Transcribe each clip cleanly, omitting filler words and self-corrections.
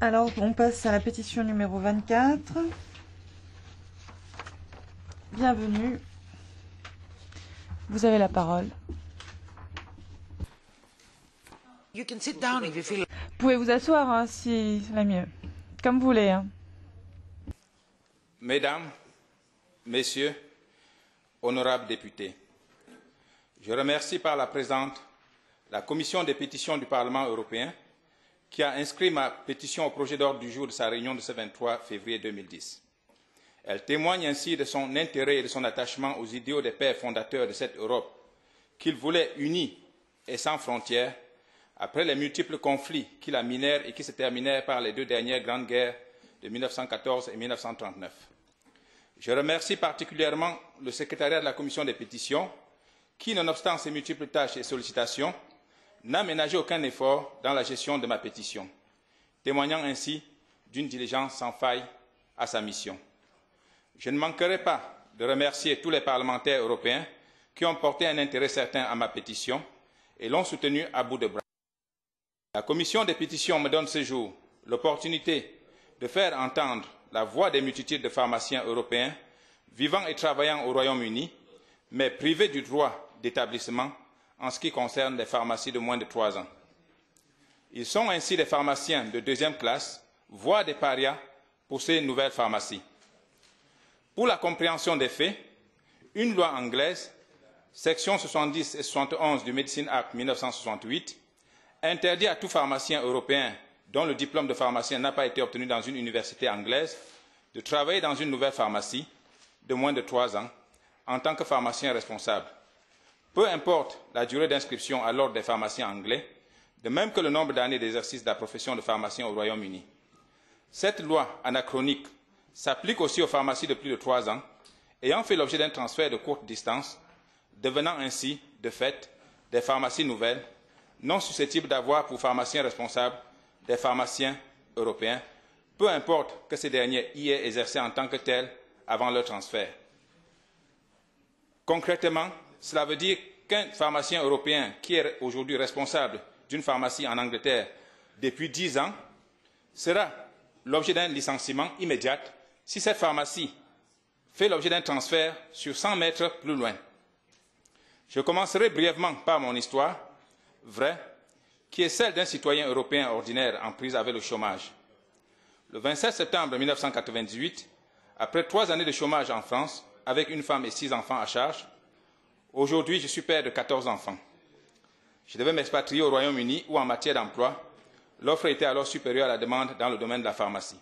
Alors, on passe à la pétition numéro 24. Bienvenue. Vous avez la parole. You can sit down if you feel... Vous pouvez vous asseoir hein, si c'est la mieux. Comme vous voulez. Hein. Mesdames, Messieurs, honorables députés, je remercie par la présente la Commission des pétitions du Parlement européen qui a inscrit ma pétition au projet d'ordre du jour de sa réunion de ce 23 février 2010. Elle témoigne ainsi de son intérêt et de son attachement aux idéaux des pères fondateurs de cette Europe qu'il voulait unie et sans frontières après les multiples conflits qui la minèrent et qui se terminèrent par les deux dernières grandes guerres de 1914 et 1939. Je remercie particulièrement le secrétariat de la Commission des pétitions qui, nonobstant ses multiples tâches et sollicitations, n'a ménagé aucun effort dans la gestion de ma pétition, témoignant ainsi d'une diligence sans faille à sa mission. Je ne manquerai pas de remercier tous les parlementaires européens qui ont porté un intérêt certain à ma pétition et l'ont soutenue à bout de bras. La Commission des pétitions me donne ce jour l'opportunité de faire entendre la voix des multitudes de pharmaciens européens vivant et travaillant au Royaume-Uni, mais privés du droit d'établissement en ce qui concerne les pharmacies de moins de 3 ans. Ils sont ainsi des pharmaciens de deuxième classe, voire des parias pour ces nouvelles pharmacies. Pour la compréhension des faits, une loi anglaise, sections 70 et 71 du Medicine Act 1968, interdit à tout pharmacien européen dont le diplôme de pharmacien n'a pas été obtenu dans une université anglaise de travailler dans une nouvelle pharmacie de moins de 3 ans en tant que pharmacien responsable, peu importe la durée d'inscription à l'ordre des pharmaciens anglais, de même que le nombre d'années d'exercice de la profession de pharmacien au Royaume-Uni. Cette loi anachronique s'applique aussi aux pharmacies de plus de 3 ans, ayant fait l'objet d'un transfert de courte distance, devenant ainsi, de fait, des pharmacies nouvelles, non susceptibles d'avoir pour pharmaciens responsables des pharmaciens européens, peu importe que ces derniers y aient exercé en tant que tels avant leur transfert. Concrètement, cela veut dire qu'un pharmacien européen qui est aujourd'hui responsable d'une pharmacie en Angleterre depuis 10 ans sera l'objet d'un licenciement immédiat si cette pharmacie fait l'objet d'un transfert sur 100 mètres plus loin. Je commencerai brièvement par mon histoire, vraie, qui est celle d'un citoyen européen ordinaire en prise avec le chômage. Le 27 septembre 1998, après 3 années de chômage en France, avec une femme et 6 enfants à charge, aujourd'hui je suis père de 14 enfants. Je devais m'expatrier au Royaume-Uni où, en matière d'emploi, l'offre était alors supérieure à la demande dans le domaine de la pharmacie.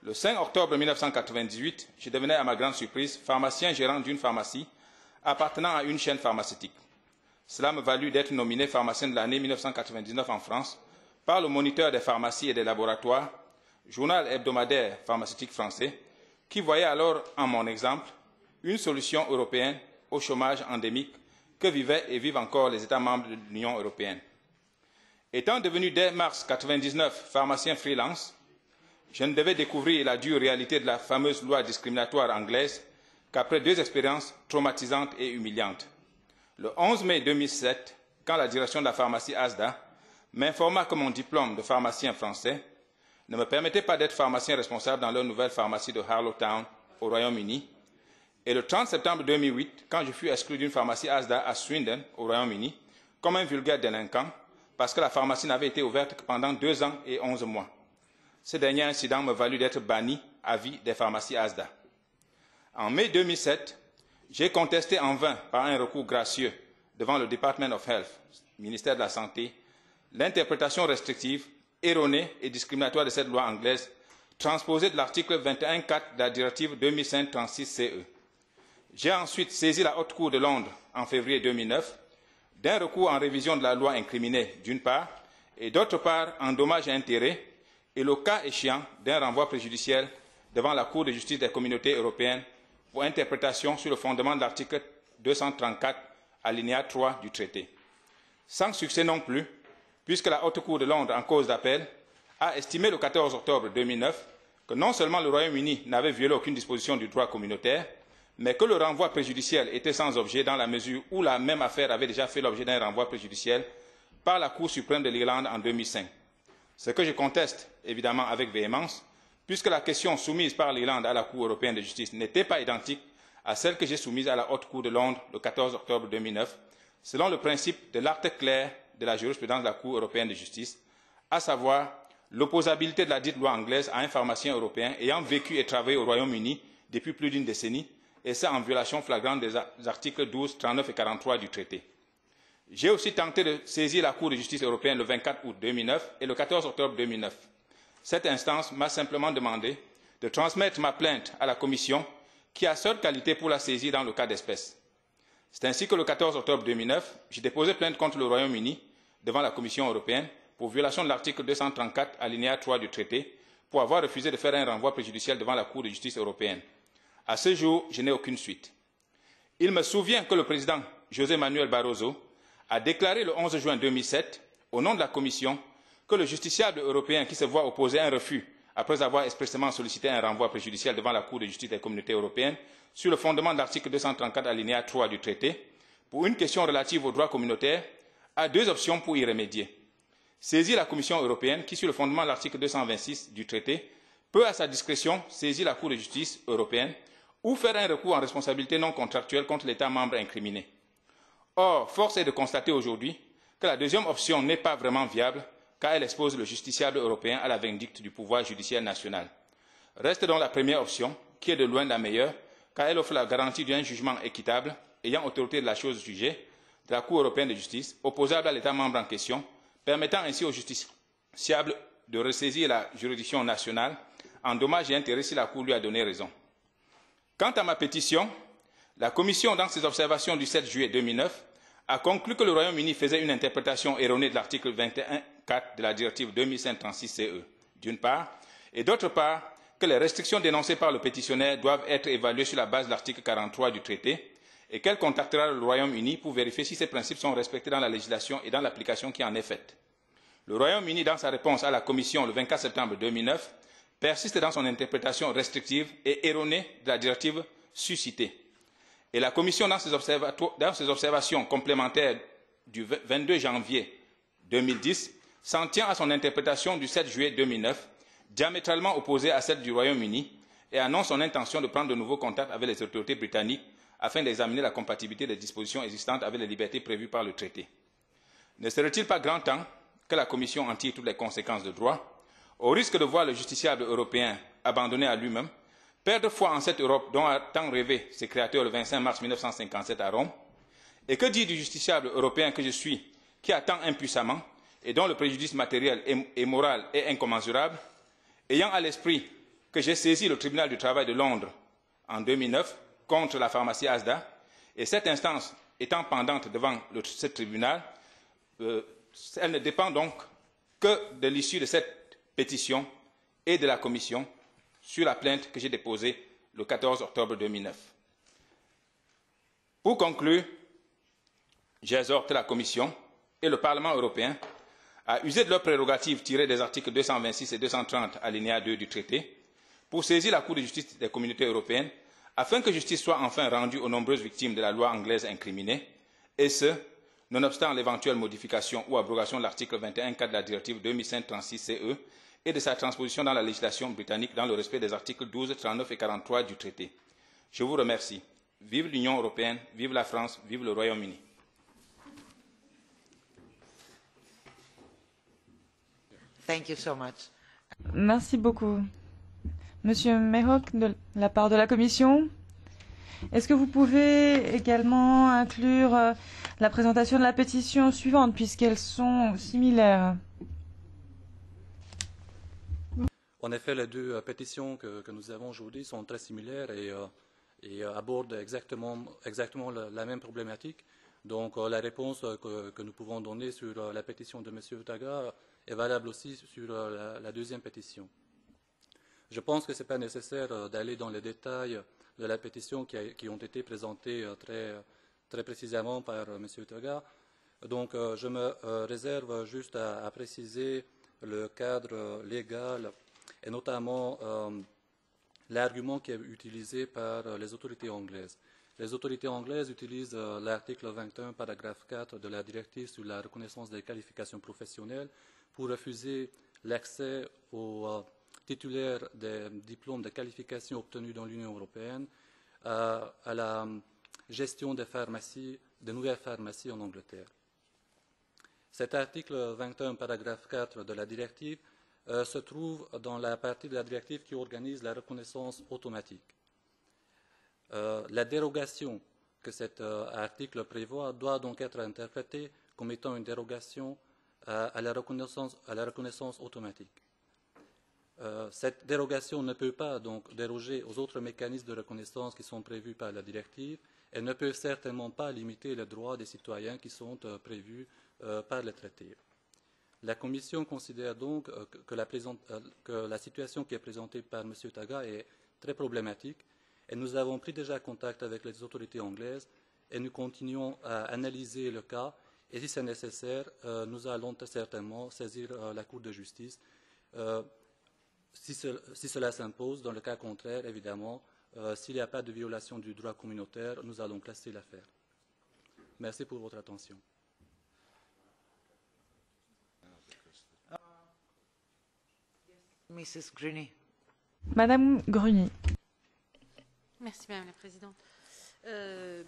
Le 5 octobre 1998, je devenais à ma grande surprise pharmacien gérant d'une pharmacie appartenant à une chaîne pharmaceutique. Cela me valut d'être nominé pharmacien de l'année 1999 en France par le Moniteur des pharmacies et des laboratoires, journal hebdomadaire pharmaceutique français, qui voyait alors en mon exemple une solution européenne au chômage endémique que vivaient et vivent encore les États membres de l'Union européenne. Étant devenu dès mars 1999 pharmacien freelance, je ne devais découvrir la dure réalité de la fameuse loi discriminatoire anglaise qu'après 2 expériences traumatisantes et humiliantes. Le 11 mai 2007, quand la direction de la pharmacie Asda m'informa que mon diplôme de pharmacien français ne me permettait pas d'être pharmacien responsable dans leur nouvelle pharmacie de Harlowtown au Royaume-Uni, et le 30 septembre 2008, quand je fus exclu d'une pharmacie Asda à Swindon au Royaume-Uni, comme un vulgaire délinquant, parce que la pharmacie n'avait été ouverte que pendant 2 ans et 11 mois. Ce dernier incident me valut d'être banni à vie des pharmacies Asda. En mai 2007, j'ai contesté en vain, par un recours gracieux devant le Department of Health, ministère de la Santé, l'interprétation restrictive, erronée et discriminatoire de cette loi anglaise, transposée de l'article 21.4 de la directive 2005-36-CE. J'ai ensuite saisi la Haute Cour de Londres en février 2009 d'un recours en révision de la loi incriminée, d'une part, et d'autre part, en dommages et intérêts, et le cas échéant d'un renvoi préjudiciel devant la Cour de justice des communautés européennes pour interprétation sur le fondement de l'article 234, alinéa 3 du traité. Sans succès non plus, puisque la Haute Cour de Londres, en cause d'appel, a estimé le 14 octobre 2009 que non seulement le Royaume-Uni n'avait violé aucune disposition du droit communautaire, mais que le renvoi préjudiciel était sans objet dans la mesure où la même affaire avait déjà fait l'objet d'un renvoi préjudiciel par la Cour suprême de l'Irlande en 2005. Ce que je conteste évidemment avec véhémence, puisque la question soumise par l'Irlande à la Cour européenne de justice n'était pas identique à celle que j'ai soumise à la Haute Cour de Londres le 14 octobre 2009, selon le principe de l'acte clair de la jurisprudence de la Cour européenne de justice, à savoir l'opposabilité de la dite loi anglaise à un pharmacien européen ayant vécu et travaillé au Royaume-Uni depuis plus d'une décennie, et ça en violation flagrante des articles 12, 39 et 43 du traité. J'ai aussi tenté de saisir la Cour de justice européenne le 24 août 2009 et le 14 octobre 2009. Cette instance m'a simplement demandé de transmettre ma plainte à la Commission, qui a seule qualité pour la saisir dans le cas d'espèce. C'est ainsi que le 14 octobre 2009, j'ai déposé plainte contre le Royaume-Uni devant la Commission européenne pour violation de l'article 234, alinéa 3 du traité, pour avoir refusé de faire un renvoi préjudiciel devant la Cour de justice européenne. À ce jour, je n'ai aucune suite. Il me souvient que le président José Manuel Barroso a déclaré le 11 juin 2007, au nom de la Commission, que le justiciable européen qui se voit opposer un refus après avoir expressément sollicité un renvoi préjudiciel devant la Cour de justice des communautés européennes sur le fondement de l'article 234 alinéa 3 du traité, pour une question relative aux droits communautaires, a deux options pour y remédier. Saisir la Commission européenne qui, sur le fondement de l'article 226 du traité, peut à sa discrétion saisir la Cour de justice européenne ou faire un recours en responsabilité non contractuelle contre l'État membre incriminé. Or, force est de constater aujourd'hui que la deuxième option n'est pas vraiment viable, car elle expose le justiciable européen à la vindicte du pouvoir judiciaire national. Reste donc la première option, qui est de loin la meilleure, car elle offre la garantie d'un jugement équitable, ayant autorité de la chose jugée, de la Cour européenne de justice, opposable à l'État membre en question, permettant ainsi au justiciable de ressaisir la juridiction nationale en dommages et intérêts si la Cour lui a donné raison. Quant à ma pétition, la Commission, dans ses observations du 7 juillet 2009, a conclu que le Royaume-Uni faisait une interprétation erronée de l'article 21.4 de la directive 2005/36/CE, d'une part, et d'autre part, que les restrictions dénoncées par le pétitionnaire doivent être évaluées sur la base de l'article 43 du traité et qu'elle contactera le Royaume-Uni pour vérifier si ces principes sont respectés dans la législation et dans l'application qui en est faite. Le Royaume-Uni, dans sa réponse à la Commission le 24 septembre 2009, persiste dans son interprétation restrictive et erronée de la directive suscitée. Et la Commission, dans ses observations complémentaires du 22 janvier 2010, s'en tient à son interprétation du 7 juillet 2009, diamétralement opposée à celle du Royaume-Uni, et annonce son intention de prendre de nouveaux contacts avec les autorités britanniques afin d'examiner la compatibilité des dispositions existantes avec les libertés prévues par le traité. Ne serait-il pas grand temps que la Commission en tire toutes les conséquences de droit, au risque de voir le justiciable européen abandonné à lui-même, perdre foi en cette Europe dont a tant rêvé ses créateurs le 25 mars 1957 à Rome? Et que dire du justiciable européen que je suis, qui attend impuissamment et dont le préjudice matériel et moral est incommensurable, ayant à l'esprit que j'ai saisi le tribunal du travail de Londres en 2009 contre la pharmacie Asda, et cette instance étant pendante devant ce tribunal, elle ne dépend donc que de l'issue de cette pétition et de la Commission sur la plainte que j'ai déposée le 14 octobre 2009. Pour conclure, j'exhorte la Commission et le Parlement européen à user de leurs prérogatives tirées des articles 226 et 230 alinéa 2 du traité pour saisir la Cour de justice des communautés européennes afin que justice soit enfin rendue aux nombreuses victimes de la loi anglaise incriminée, et ce, nonobstant l'éventuelle modification ou abrogation de l'article 21.4 de la directive 2005/36/CE et de sa transposition dans la législation britannique dans le respect des articles 12, 39 et 43 du traité. Je vous remercie. Vive l'Union européenne, vive la France, vive le Royaume-Uni. Thank you so much. Merci beaucoup. Monsieur Mayhock, de la part de la Commission, est-ce que vous pouvez également inclure la présentation de la pétition suivante, puisqu'elles sont similaires? En effet, les deux pétitions que nous avons aujourd'hui sont très similaires et abordent exactement la même problématique. Donc la réponse que nous pouvons donner sur la pétition de M. Otaga est valable aussi sur la deuxième pétition. Je pense que ce n'est pas nécessaire d'aller dans les détails de la pétition qui ont été présentés très précisément par M. Otaga. Donc je me réserve juste à préciser le cadre légal et notamment l'argument qui est utilisé par les autorités anglaises. Les autorités anglaises utilisent l'article 21, paragraphe 4 de la directive sur la reconnaissance des qualifications professionnelles pour refuser l'accès aux titulaires des diplômes de qualification obtenus dans l'Union européenne à la gestion des pharmacies, de nouvelles pharmacies en Angleterre. Cet article 21, paragraphe 4 de la directive se trouve dans la partie de la directive qui organise la reconnaissance automatique. La dérogation que cet article prévoit doit donc être interprétée comme étant une dérogation à la reconnaissance automatique. Cette dérogation ne peut pas donc déroger aux autres mécanismes de reconnaissance qui sont prévus par la directive. Elle ne peut certainement pas limiter les droits des citoyens qui sont prévus par le traité. La Commission considère donc que la situation qui est présentée par M. Taga est très problématique et nous avons pris déjà contact avec les autorités anglaises et nous continuons à analyser le cas et si c'est nécessaire, nous allons certainement saisir la Cour de justice si cela s'impose. Dans le cas contraire, évidemment, s'il n'y a pas de violation du droit communautaire, nous allons classer l'affaire. Merci pour votre attention. Mrs. Gruny. Madame Gruny. Merci Madame la Présidente.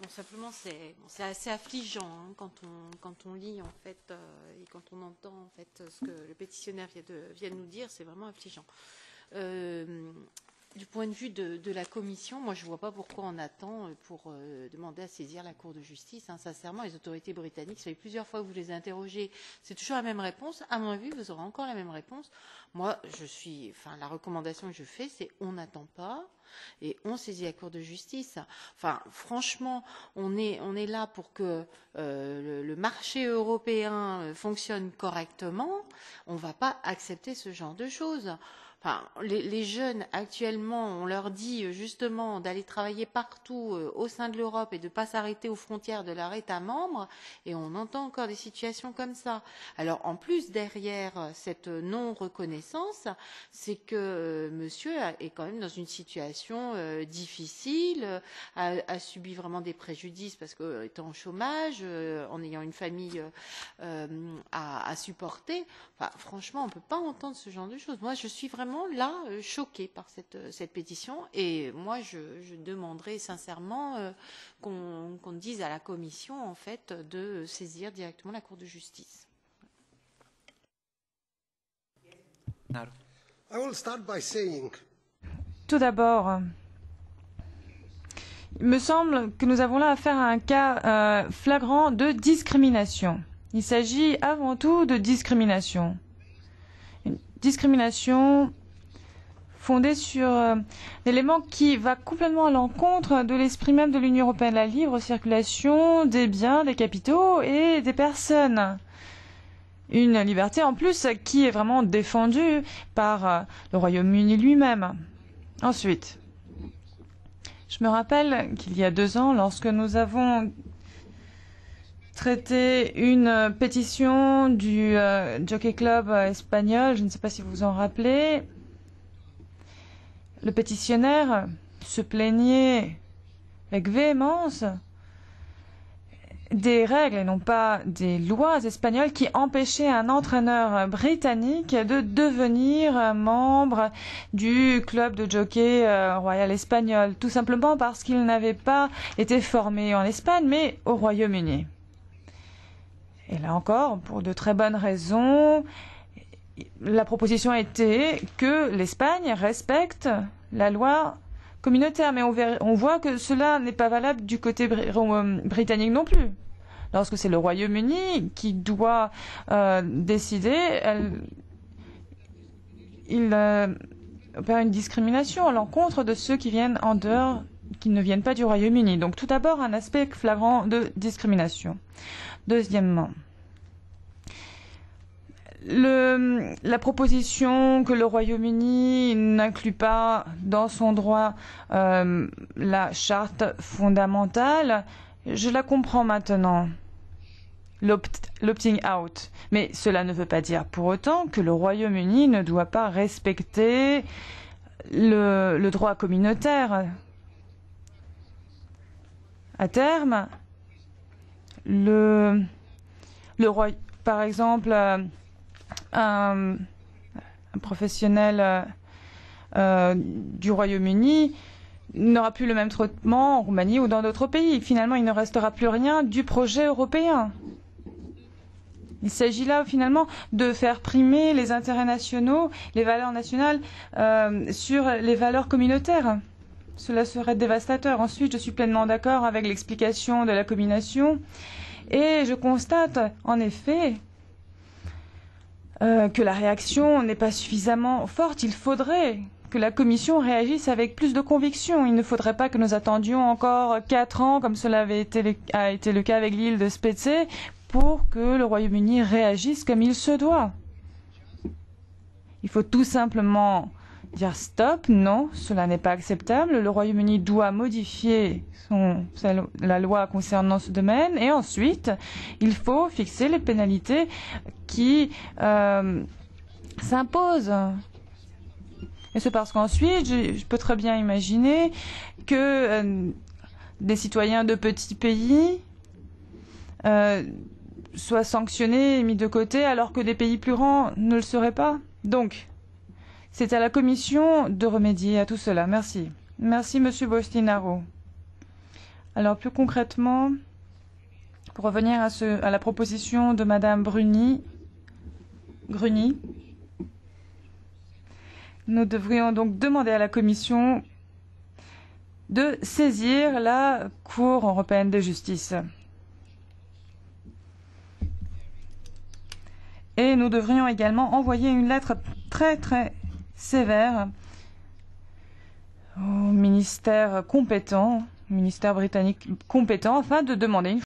Simplement, c'est assez affligeant hein, quand on lit en fait et quand on entend en fait ce que le pétitionnaire vient de nous dire, c'est vraiment affligeant. Du point de vue de la Commission, moi je ne vois pas pourquoi on attend pour demander à saisir la Cour de justice. Hein. Sincèrement, les autorités britanniques, ça fait plusieurs fois que vous les interrogez, c'est toujours la même réponse. À mon avis, vous aurez encore la même réponse. Moi, la recommandation que je fais, c'est on n'attend pas et on saisit la Cour de justice. Enfin, franchement, on est là pour que le marché européen fonctionne correctement. On ne va pas accepter ce genre de choses. Enfin, les jeunes actuellement, on leur dit justement d'aller travailler partout au sein de l'Europe et de ne pas s'arrêter aux frontières de leur État membre, et on entend encore des situations comme ça. Alors en plus, derrière cette non-reconnaissance, c'est que monsieur est quand même dans une situation difficile, a subi vraiment des préjudices parce qu'étant au chômage, en ayant une famille à supporter. Enfin, franchement, on ne peut pas entendre ce genre de choses. Moi, je suis vraiment là choquée par cette pétition et moi je demanderai sincèrement qu'on dise à la Commission en fait de saisir directement la Cour de justice. Tout d'abord, il me semble que nous avons là affaire à un cas flagrant de discrimination. Il s'agit avant tout de discrimination. Une discrimination fondée sur un élément qui va complètement à l'encontre de l'esprit même de l'Union européenne, la libre circulation des biens, des capitaux et des personnes. Une liberté en plus qui est vraiment défendue par le Royaume-Uni lui-même. Ensuite, je me rappelle qu'il y a 2 ans, lorsque nous avons traité une pétition du Jockey Club espagnol, je ne sais pas si vous vous en rappelez, le pétitionnaire se plaignait avec véhémence des règles et non pas des lois espagnoles qui empêchaient un entraîneur britannique de devenir membre du club de jockey royal espagnol, tout simplement parce qu'il n'avait pas été formé en Espagne mais au Royaume-Uni. Et là encore, pour de très bonnes raisons, la proposition était que l'Espagne respecte la loi communautaire, mais on voit que cela n'est pas valable du côté britannique non plus. Lorsque c'est le Royaume-Uni qui doit décider, il opère une discrimination à l'encontre de ceux qui viennent en dehors, qui ne viennent pas du Royaume-Uni. Donc tout d'abord, un aspect flagrant de discrimination. Deuxièmement, la proposition que le Royaume-Uni n'inclut pas dans son droit la charte fondamentale, je la comprends maintenant, l'opting out. Mais cela ne veut pas dire pour autant que le Royaume-Uni ne doit pas respecter le droit communautaire. à terme, par exemple, un professionnel du Royaume-Uni n'aura plus le même traitement en Roumanie ou dans d'autres pays. Finalement, il ne restera plus rien du projet européen. Il s'agit là, finalement, de faire primer les intérêts nationaux, les valeurs nationales, sur les valeurs communautaires. Cela serait dévastateur. Ensuite, je suis pleinement d'accord avec l'explication de la commission. Et je constate, en effet, que la réaction n'est pas suffisamment forte. Il faudrait que la Commission réagisse avec plus de conviction. Il ne faudrait pas que nous attendions encore 4 ans, comme cela a été le cas avec l'île de Spetses, pour que le Royaume-Uni réagisse comme il se doit. Il faut tout simplement dire stop, non, cela n'est pas acceptable. Le Royaume-Uni doit modifier la loi concernant ce domaine et ensuite, il faut fixer les pénalités qui s'imposent. Et c'est parce qu'ensuite, je peux très bien imaginer que des citoyens de petits pays soient sanctionnés et mis de côté alors que des pays plus grands ne le seraient pas. Donc, c'est à la Commission de remédier à tout cela. Merci. Merci, Monsieur Bostinaro. Alors, plus concrètement, pour revenir à la proposition de Madame Gruny, nous devrions donc demander à la Commission de saisir la Cour européenne de justice. Et nous devrions également envoyer une lettre très très sévère au ministère compétent, au ministère britannique compétent, afin de demander une